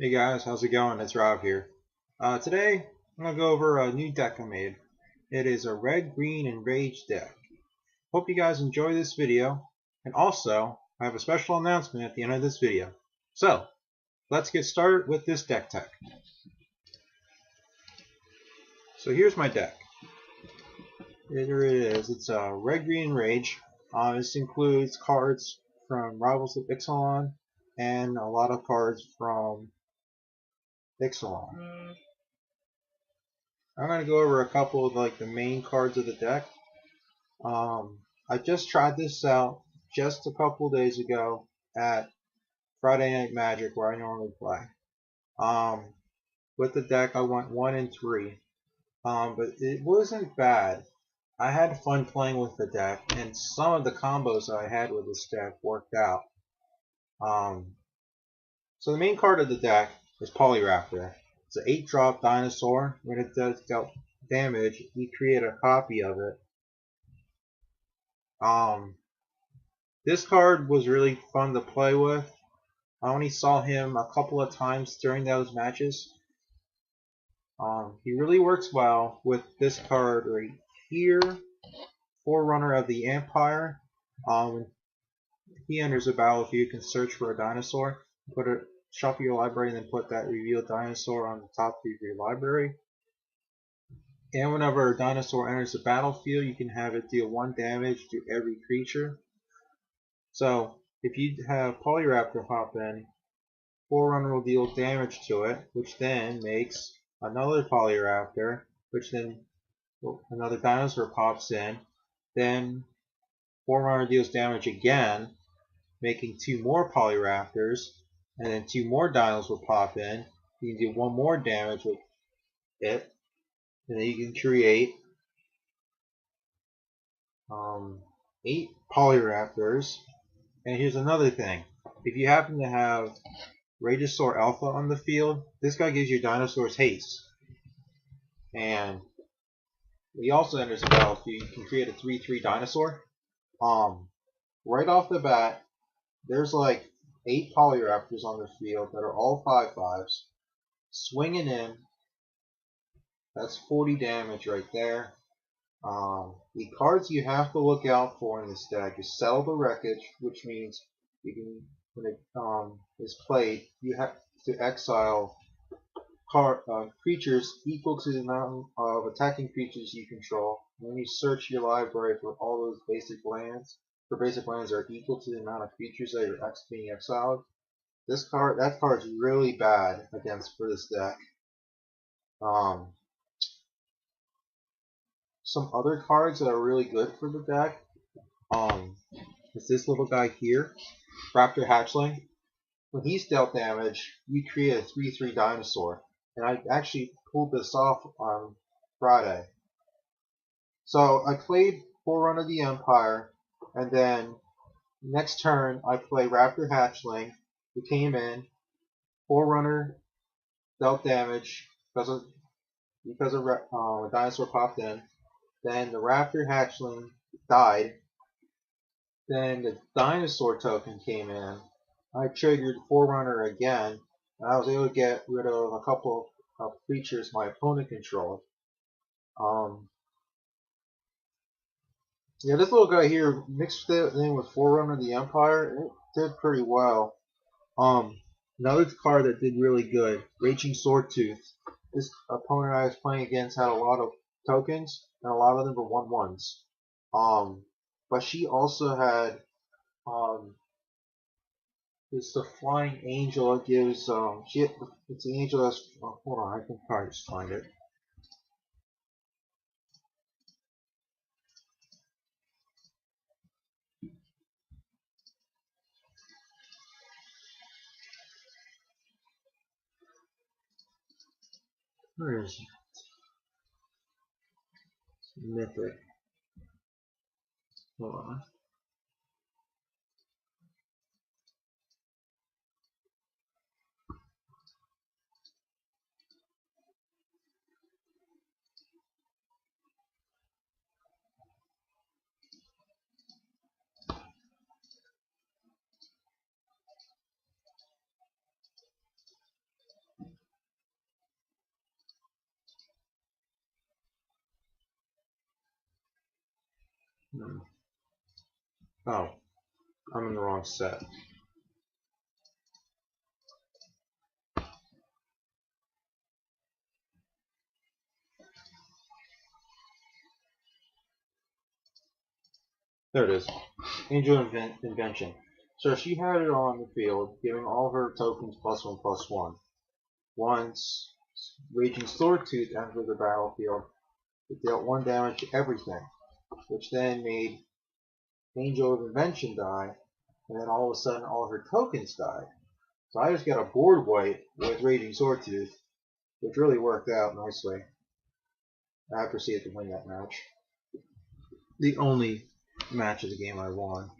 Hey guys, how's it going? It's Rob here. Today, I'm going to go over a new deck I made. It is a red, green, Enrage deck. Hope you guys enjoy this video. And also, I have a special announcement at the end of this video. So, let's get started with this deck tech. So here's my deck. Here it is. It's a red, green, Enrage. This includes cards from Rivals of Ixalan and a lot of cards from Ixalan. I'm going to go over a couple of the main cards of the deck. I just tried this out just a couple of days ago at Friday Night Magic where I normally play. With the deck I went 1 and 3, but it wasn't bad. I had fun playing with the deck, and some of the combos that I had with this deck worked out. So the main card of the deck is Polyraptor. It's an 8-drop dinosaur. When it does damage, we create a copy of it. This card was really fun to play with. I only saw him a couple of times during those matches. He really works well with this card right here, Forerunner of the Empire. When he enters the battlefield, you can search for a dinosaur, shuffle your library, and then put that revealed dinosaur on the top of your library. And whenever a dinosaur enters the battlefield, you can have it deal 1 damage to every creature. So, if you have Polyraptor hop in, Forerunner will deal damage to it, which then makes another Polyraptor, which then another dinosaur pops in. Then Forerunner deals damage again, making 2 more Polyraptors, and then 2 more dinos will pop in. You can do 1 more damage with it, and then you can create 8 Polyraptors. And here's another thing. If you happen to have Rageosaur Alpha on the field, this guy gives your dinosaurs haste. And he also enters the battlefield. You can create a 3/3 dinosaur. Right off the bat, there's like 8 Polyraptors on the field that are all 5/5s. Swinging in, that's 40 damage right there. The cards you have to look out for in this deck is Settle the Wreckage, which means you can, when it is played, you have to exile creatures equal to the amount of attacking creatures you control. When you search your library for all those basic lands, that are equal to the amount of creatures that are being exiled. That card's really bad for this deck. Some other cards that are really good for the deck is this little guy here, Raptor Hatchling. When he's dealt damage, you create a 3/3 dinosaur. And I actually pulled this off on Friday. So I played Forerunner of the Empire, and then next turn I play Raptor Hatchling, who came in. Forerunner dealt damage because a dinosaur popped in. Then the Raptor Hatchling died. Then the dinosaur token came in. I triggered Forerunner again, and I was able to get rid of a couple of creatures my opponent controlled. Yeah, this little guy here, mixed it in with Forerunner of the Empire, it did pretty well. Another card that did really good, Raging Swordtooth. This opponent I was playing against had a lot of tokens, and a lot of them were 1/1s. But she also had it's the Flying Angel that gives it's the angel that's hold on, I can probably just find it. Where is it? Mythic. Hold on. Oh, I'm in the wrong set. There it is. Invention. So she had it on the field, giving all her tokens +1/+1. Once Raging Swordtooth entered the battlefield, it dealt 1 damage to everything, which then made Angel of Invention die, and then all of a sudden all her tokens died. So I just got a board wipe with Raging Swordtooth, which really worked out nicely. I proceeded to win that match. The only match of the game I won.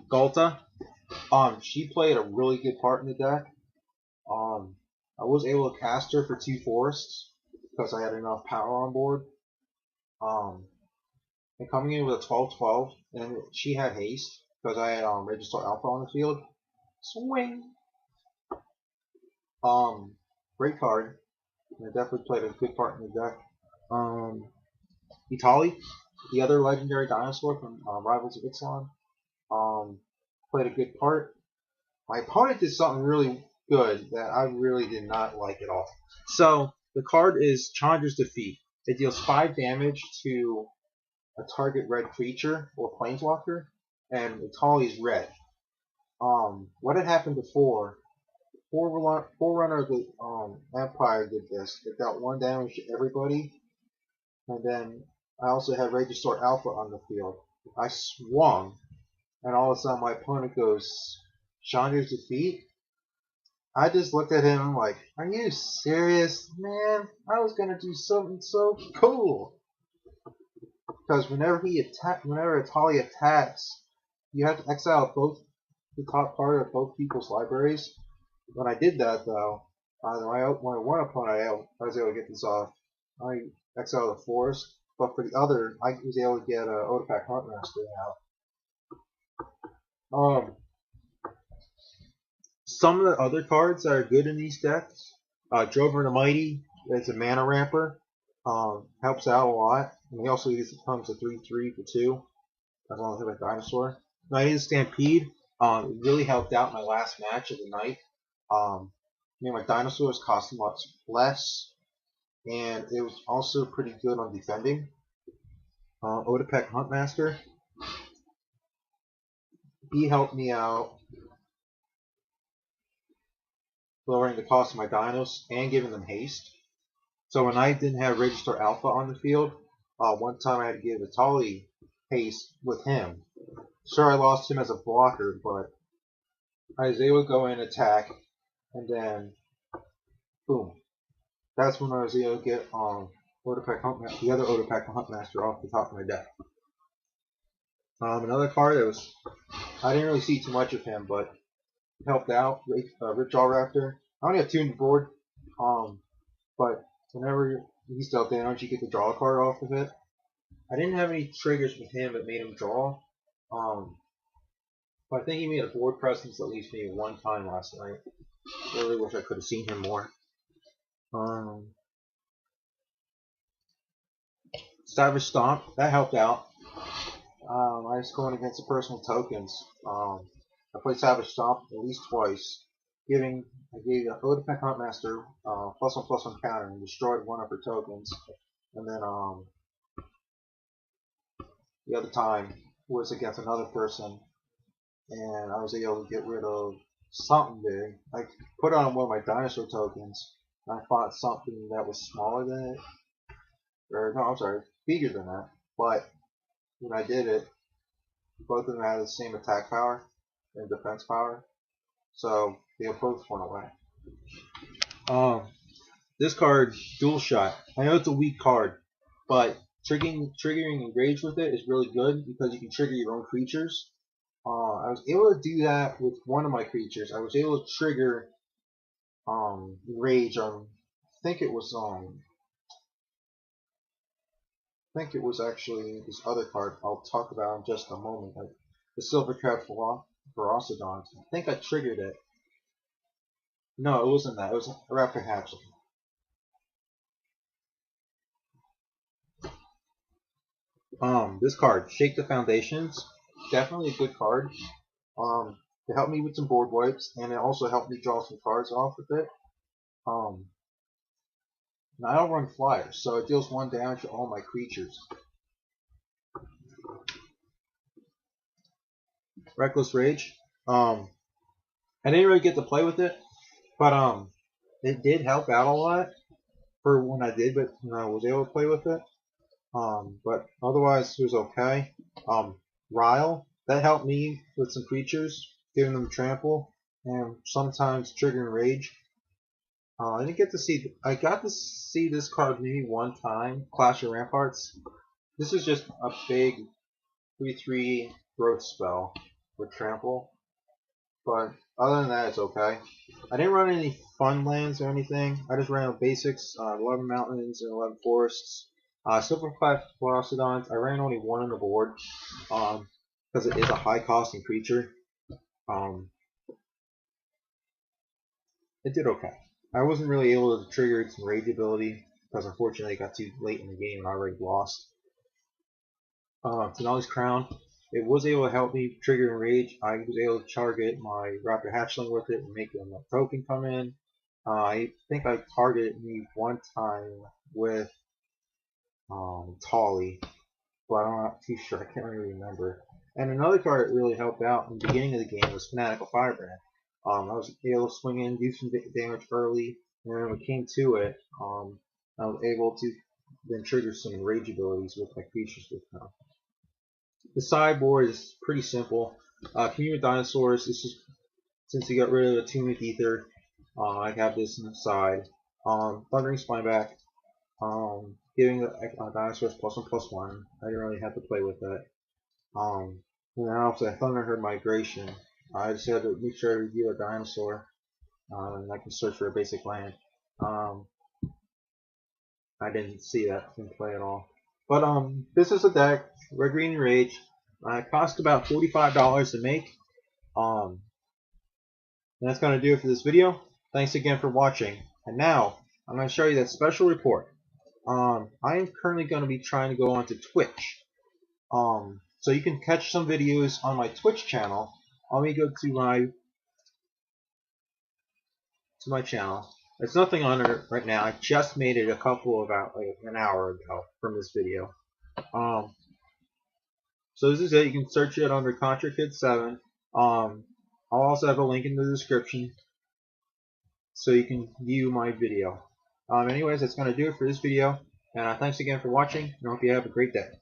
Gulten, she played a really good part in the deck. I was able to cast her for 2 forests because I had enough power on board. And coming in with a 12/12, and she had haste because I had Register Alpha on the field. Swing. Great card. And it definitely played a good part in the deck. Batali, the other legendary dinosaur from Rivals of Ixalan, played a good part. My opponent did something really good that I really did not like at all. So the card is Chandra's Defeat. It deals 5 damage to a target red creature or planeswalker, and Batali's red. What had happened before? Forerunner of the Empire did this. It dealt 1 damage to everybody, and then I also had Regisaur Alpha on the field. I swung, and all of a sudden my opponent goes, Chandra's Defeat? I just looked at him like, are you serious, man? I was gonna do something so cool. Because whenever Batali attacks, you have to exile both the top part of both people's libraries. When I did that, though, my one opponent I was able to get this off. I exiled the forest, but for the other, I was able to get Odapak Huntmaster out. Some of the other cards that are good in these decks, Drover the Mighty, it's a mana ramper, helps out a lot. And he also becomes a 3/3 for 2, as long as I have a Dinosaur. Knight of Stampede, it really helped out my last match of the night. My Dinosaurs cost much less, and it was also pretty good on defending. Odapak Huntmaster, he helped me out lowering the cost of my dinos and giving them haste. So when I didn't have Register Alpha on the field, one time I had to give Batali haste with him. Sure, I lost him as a blocker, but I was able to go in, attack, and then boom. That's when I was able to get the other Odapak Huntmaster off the top of my deck. Another card that I didn't really see too much of him, but helped out. Rich All Raptor. I only have 2 on the board, but whenever he's dealt damage, you get to draw a card off of it. I didn't have any triggers with him that made him draw, but I think he made a board presence at least maybe 1 time last night. I really wish I could have seen him more. Savage Stomp, that helped out. I was going against the personal tokens. I played Savage Stomp at least twice. I gave the Odapak Huntmaster +1/+1 counter and destroyed one of her tokens. And then the other time was against another person, and I was able to get rid of something big. I put on one of my dinosaur tokens, and I fought something that was smaller than it. Or no, I'm sorry, bigger than that. But when I did it, both of them had the same attack power and defense power, so they both went away. This card, Dual Shot. I know it's a weak card, but triggering Enrage with it is really good because you can trigger your own creatures. I was able to do that with one of my creatures. I was able to trigger Enrage on, I think it was actually this other card I'll talk about in just a moment, like the Silver Trap Ferocodon. I think I triggered it. No, it wasn't that. It was a Raptor Hatchling. This card, Shake the Foundations, definitely a good card. It helped me with some board wipes, and it also helped me draw some cards off with it. Now I don't run flyers, so it deals 1 damage to all my creatures. Reckless Rage. I didn't really get to play with it, but it did help out a lot for when I did, but when I was able to play with it. But otherwise it was okay. Rile, that helped me with some creatures, giving them trample, and sometimes triggering rage. I didn't get to see. I got to see this card maybe 1 time, Clash of Ramparts. This is just a big 3/3 growth spell with trample, but other than that, it's okay. I didn't run any fun lands or anything. I just ran basics, 11 mountains and 11 forests. Silver 5 Velocodons. I ran only 1 on the board because it is a high costing creature. It did okay. I wasn't really able to trigger some rage ability because unfortunately it got too late in the game and I already lost. Denali's Crown. It was able to help me trigger rage. I was able to target my Raptor Hatchling with it and make a token come in. I think I targeted me 1 time with Batali, but I'm not too sure. I can't really remember. And another card that really helped out in the beginning of the game was Fanatical Firebrand. I was able to swing in, do some damage early, and then when it came to it, I was able to then trigger some rage abilities with my creatures with them. The sideboard is pretty simple. Community with Dinosaurs, this is since you got rid of the Attunement Ether, I have this on the side. Thundering Spineback, giving the Dinosaurs +1/+1. I didn't really have to play with that. And then also Thunderherd Migration. I just had to make sure I review a Dinosaur, and I can search for a basic land. I didn't see that in play at all. But this is a deck, Red Green Enrage. It cost about $45 to make. And that's going to do it for this video. Thanks again for watching. And now I'm going to show you that special report. I am currently going to be trying to go onto Twitch. So you can catch some videos on my Twitch channel. Let me go to my channel. There's nothing on it right now. I just made it about an hour ago from this video. So this is it. You can search it under Contra Kid 7. I'll also have a link in the description so you can view my video. Anyways, that's going to do it for this video. And thanks again for watching, and I hope you have a great day.